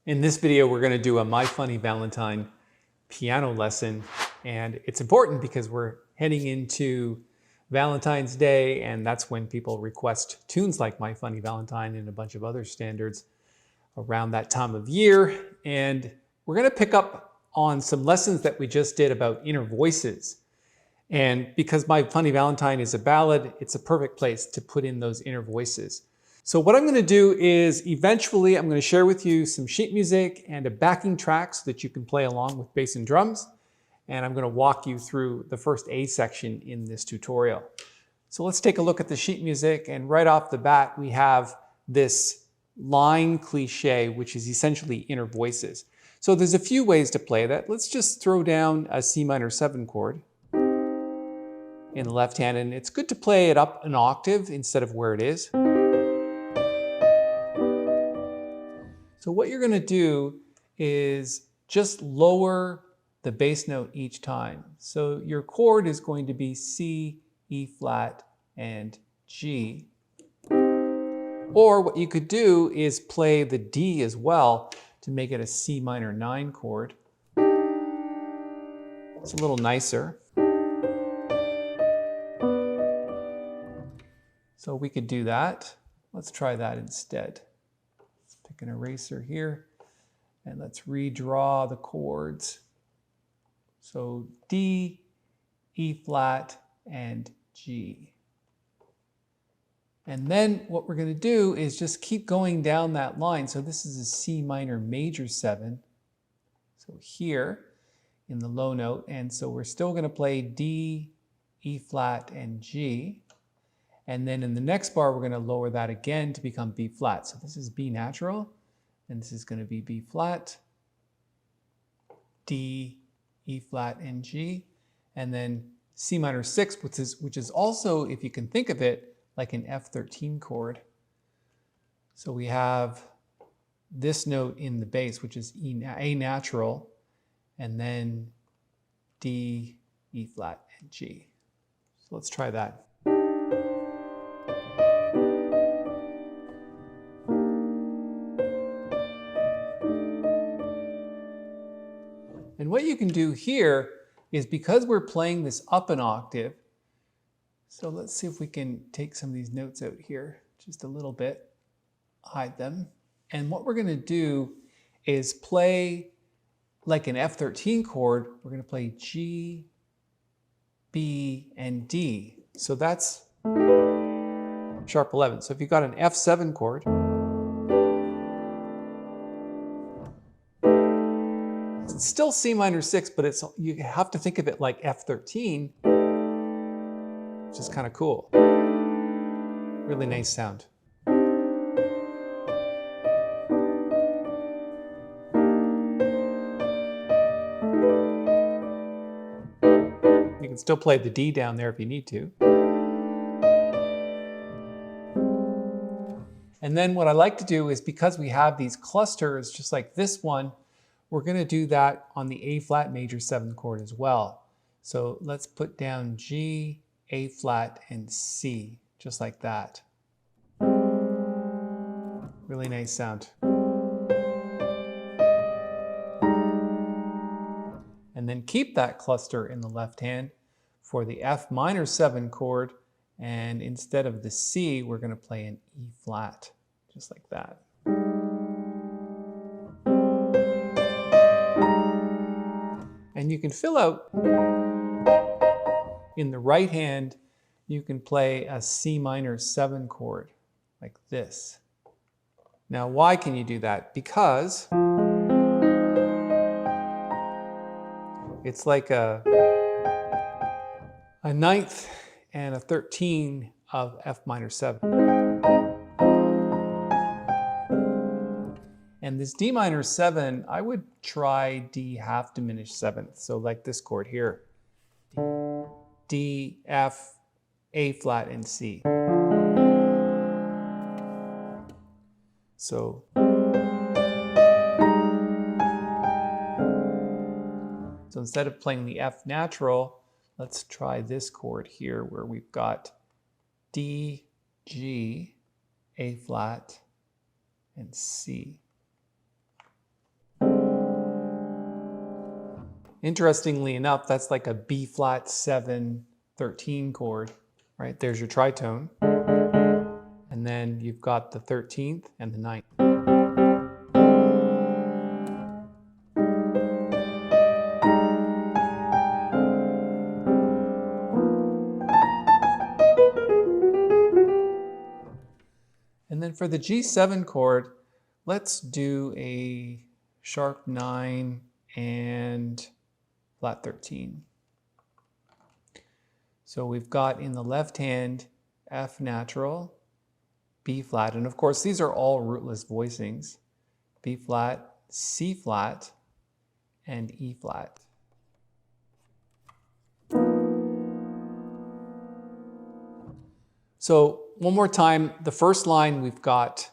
In this video, we're going to do a My Funny Valentine piano lesson, and it's important because we're heading into Valentine's Day, and that's when people request tunes like My Funny Valentine and a bunch of other standards around that time of year. And we're going to pick up on some lessons that we just did about inner voices. And because My Funny Valentine is a ballad, it's a perfect place to put in those inner voices. So what I'm going to do is eventually I'm going to share with you some sheet music and a backing track so that you can play along with bass and drums. And I'm going to walk you through the first A section in this tutorial. So let's take a look at the sheet music, and right off the bat we have this line cliche, which is essentially inner voices. So there's a few ways to play that. Let's just throw down a C minor 7 chord in the left hand, and it's good to play it up an octave instead of where it is. So what you're going to do is just lower the bass note each time. So your chord is going to be C, E flat, and G. Or what you could do is play the D as well to make it a C minor 9 chord. It's a little nicer. So we could do that. Let's try that instead. Let's pick an eraser here and let's redraw the chords. So D, E flat, and G. And then what we're going to do is just keep going down that line. So this is a C minor major 7. So here in the low note. And so we're still going to play D, E flat, and G. And then in the next bar, we're going to lower that again to become B flat. So this is B natural, and this is going to be B flat, D, E flat, and G. And then C minor 6, which is also, if you can think of it, like an F13 chord. So we have this note in the bass, which is A natural, and then D, E flat, and G. So let's try that. And what you can do here is, because we're playing this up an octave, so let's see if we can take some of these notes out here just a little bit, hide them. And what we're going to do is play like an F13 chord. We're going to play G, B, and D. So that's sharp 11. So if you've got an F7 chord, it's still C minor 6, but you have to think of it like F13, which is kind of cool. Really nice sound. You can still play the D down there if you need to. And then what I like to do is, because we have these clusters just like this one, we're going to do that on the A flat major 7 chord as well. So let's put down G, A flat, and C, just like that. Really nice sound. And then keep that cluster in the left hand for the F minor 7 chord, and instead of the C, we're going to play an E flat, just like that. And you can fill out in the right hand, you can play a C minor 7 chord like this. Now, why can you do that? Because it's like a 9th and a 13 of F minor 7. And this D minor 7, I would try D half diminished 7th. So like this chord here. D, F, A flat, and C. So instead of playing the F natural, let's try this chord here where we've got D, G, A flat, and C. Interestingly enough, that's like a B flat 7 13 chord, right? There's your tritone. And then you've got the 13th and the 9th. And then for the G7 chord, let's do a sharp 9 and flat 13. So we've got in the left hand F natural, B flat, and of course these are all rootless voicings. B flat, C flat, and E flat. So one more time, the first line we've got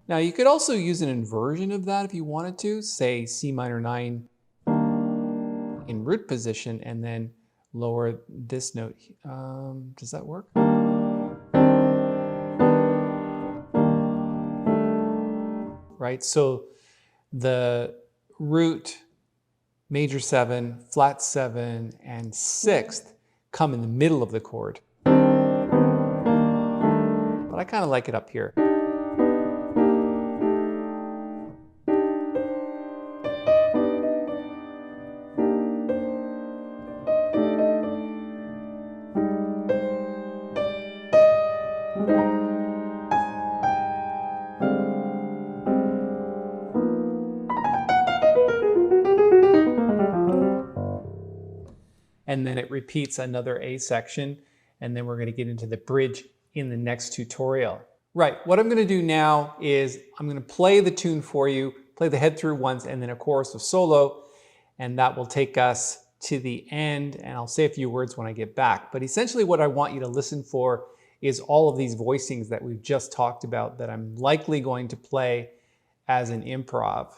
now you could also use an inversion of that if you wanted to, say C minor 9 in root position and then lower this note. Does that work? Right, so the root, major 7, flat 7, and 6th come in the middle of the chord. But I kind of like it up here. And then it repeats another A section, and then we're going to get into the bridge in the next tutorial. Right, what I'm going to do now is I'm going to play the tune for you, play the head through once, and then a chorus of solo, and that will take us to the end, and I'll say a few words when I get back. But essentially what I want you to listen for is all of these voicings that we've just talked about that I'm likely going to play as an improv.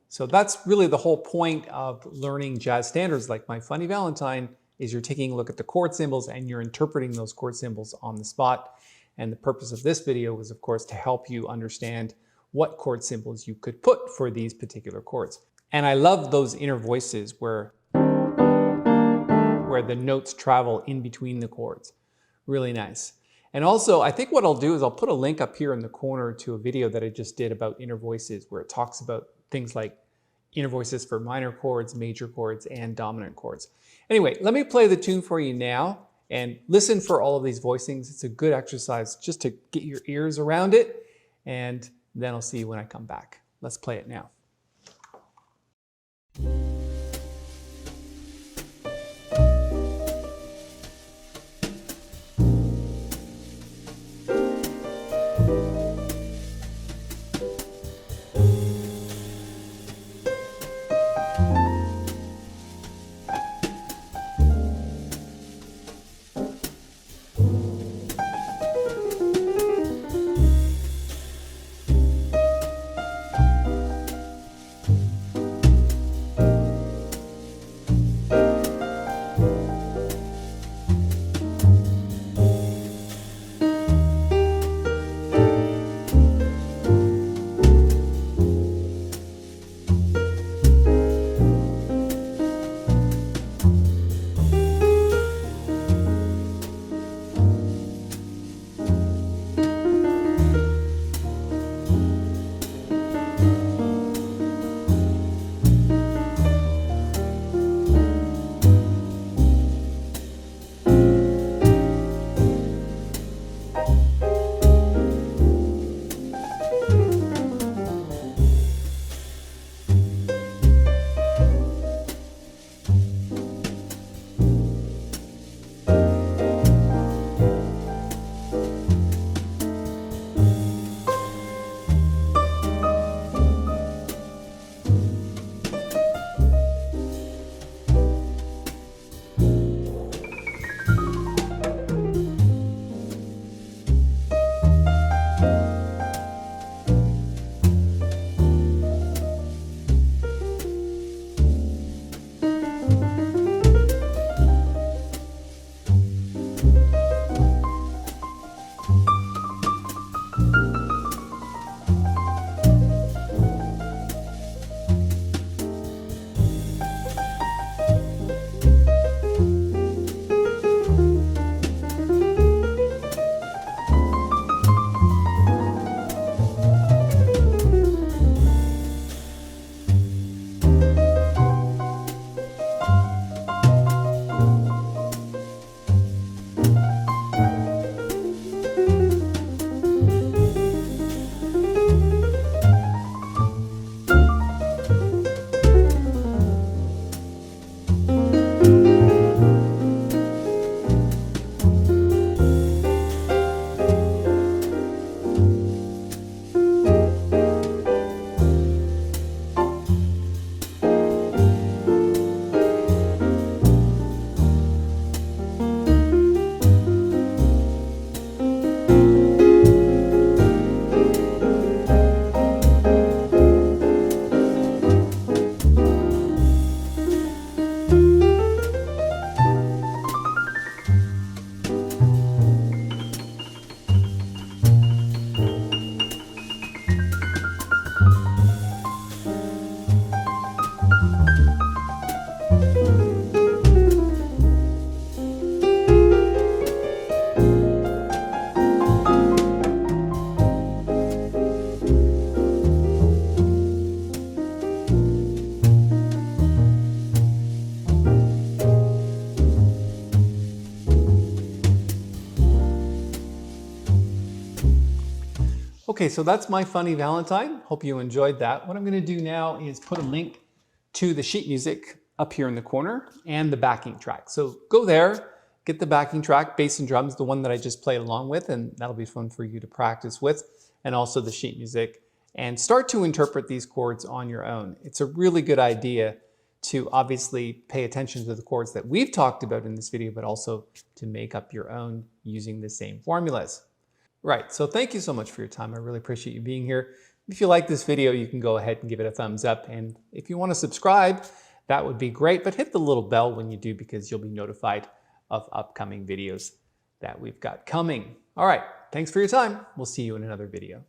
So that's really the whole point of learning jazz standards like My Funny Valentine, is you're taking a look at the chord symbols and you're interpreting those chord symbols on the spot. And the purpose of this video was, of course, to help you understand what chord symbols you could put for these particular chords. And I love those inner voices where the notes travel in between the chords. Really nice. And also, I think what I'll do is I'll put a link up here in the corner to a video that I just did about inner voices, where it talks about things like inner voices for minor chords, major chords, and dominant chords. Anyway, let me play the tune for you now and listen for all of these voicings. It's a good exercise just to get your ears around it, and then I'll see you when I come back. Let's play it now. Okay, so that's my funny Valentine. Hope you enjoyed that. What I'm going to do now is put a link to the sheet music up here in the corner and the backing track. So go there, get the backing track, bass and drums, the one that I just played along with, and that'll be fun for you to practice with, and also the sheet music, and start to interpret these chords on your own. It's a really good idea to obviously pay attention to the chords that we've talked about in this video, but also to make up your own using the same formulas. Right, so thank you so much for your time. I really appreciate you being here. If you like this video, you can go ahead and give it a thumbs up. And if you want to subscribe, that would be great. But hit the little bell when you do, because you'll be notified of upcoming videos that we've got coming. All right, thanks for your time. We'll see you in another video.